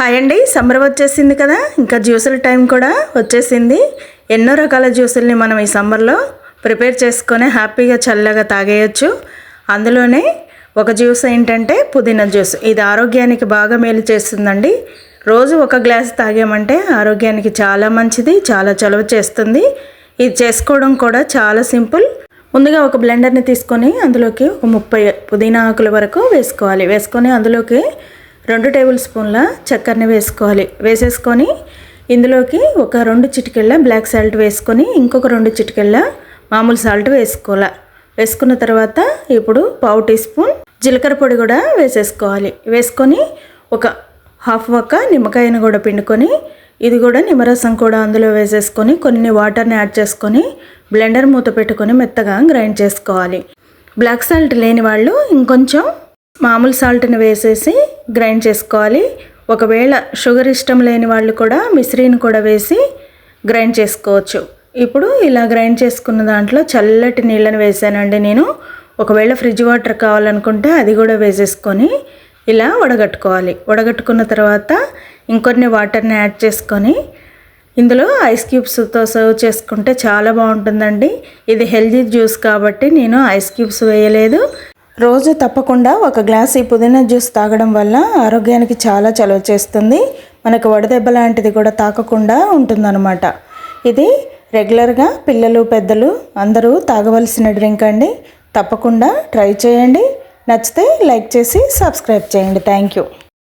Hi అండి, summer వచ్చేసింది కదా, ఇంకా జ్యూసుల టైం కూడా వచ్చేసింది. ఎన్నో రకాల జ్యూసుల్ని మనం ఈ సమ్మర్లో ప్రిపేర్ చేసుకొని హ్యాపీగా చల్లగా తాగేయచ్చు. అందులోనే ఒక జ్యూస్ ఏంటంటే పుదీనా జ్యూస్. ఇది ఆరోగ్యానికి బాగా మేలు చేస్తుందండి. రోజు ఒక గ్లాస్ తాగామంటే ఆరోగ్యానికి చాలా మంచిది, చాలా చలువ చేస్తుంది. ఇది చేసుకోవడం కూడా చాలా సింపుల్. ముందుగా ఒక బ్లెండర్ని తీసుకొని అందులోకి ఒక 30 పుదీనా ఆకుల వరకు వేసుకోవాలి. వేసుకొని అందులోకి 2 టేబుల్ స్పూన్ల చక్కెరని వేసేసుకొని ఇందులోకి ఒక 2 చిటికెళ్ళ బ్లాక్ సాల్ట్ వేసుకొని ఇంకొక 2 చిటికెళ్ళ మామూలు సాల్ట్ వేసుకోవాలి. వేసుకున్న తర్వాత ఇప్పుడు 1/2 టీ స్పూన్ జీలకర్ర పొడి కూడా వేసేసుకోవాలి. వేసుకొని ఒక హాఫ్ వక్క నిమ్మకాయను కూడా పిండుకొని ఇది కూడా నిమ్మరసం కూడా అందులో వేసేసుకొని కొన్ని వాటర్ని యాడ్ చేసుకొని బ్లెండర్ మూత పెట్టుకొని మెత్తగా గ్రైండ్ చేసుకోవాలి. బ్లాక్ సాల్ట్ లేని వాళ్ళు ఇంకొంచెం మామూలు సాల్ట్ని వేసేసి గ్రైండ్ చేసుకోవాలి. ఒకవేళ షుగర్ ఇష్టం లేని వాళ్ళు కూడా మిశ్రీని కూడా వేసి గ్రైండ్ చేసుకోవచ్చు. ఇప్పుడు ఇలా గ్రైండ్ చేసుకున్న దాంట్లో చల్లటి నీళ్ళని వేసానండి నేను. ఒకవేళ ఫ్రిడ్జ్ వాటర్ కావాలనుకుంటే అది కూడా వేసేసుకొని ఇలా వడగట్టుకోవాలి. వడగట్టుకున్న తర్వాత ఇంకొన్ని వాటర్ని యాడ్ చేసుకొని ఇందులో ఐస్ క్యూబ్స్తో సర్వ్ చేసుకుంటే చాలా బాగుంటుందండి. ఇది హెల్తీ జ్యూస్ కాబట్టి నేను ఐస్ క్యూబ్స్ వేయలేదు. రోజు తప్పకుండా ఒక గ్లాస్ ఈ పుదీనా జ్యూస్ తాగడం వల్ల ఆరోగ్యానికి చాలా చలువ చేస్తుంది. మనకు వడదెబ్బ లాంటిది కూడా తాకకుండా ఉంటుందన్నమాట. ఇది రెగ్యులర్గా పిల్లలు పెద్దలు అందరూ తాగవలసిన డ్రింక్ అండి. తప్పకుండా ట్రై చేయండి. నచ్చితే లైక్ చేసి సబ్స్క్రైబ్ చేయండి. Thank you.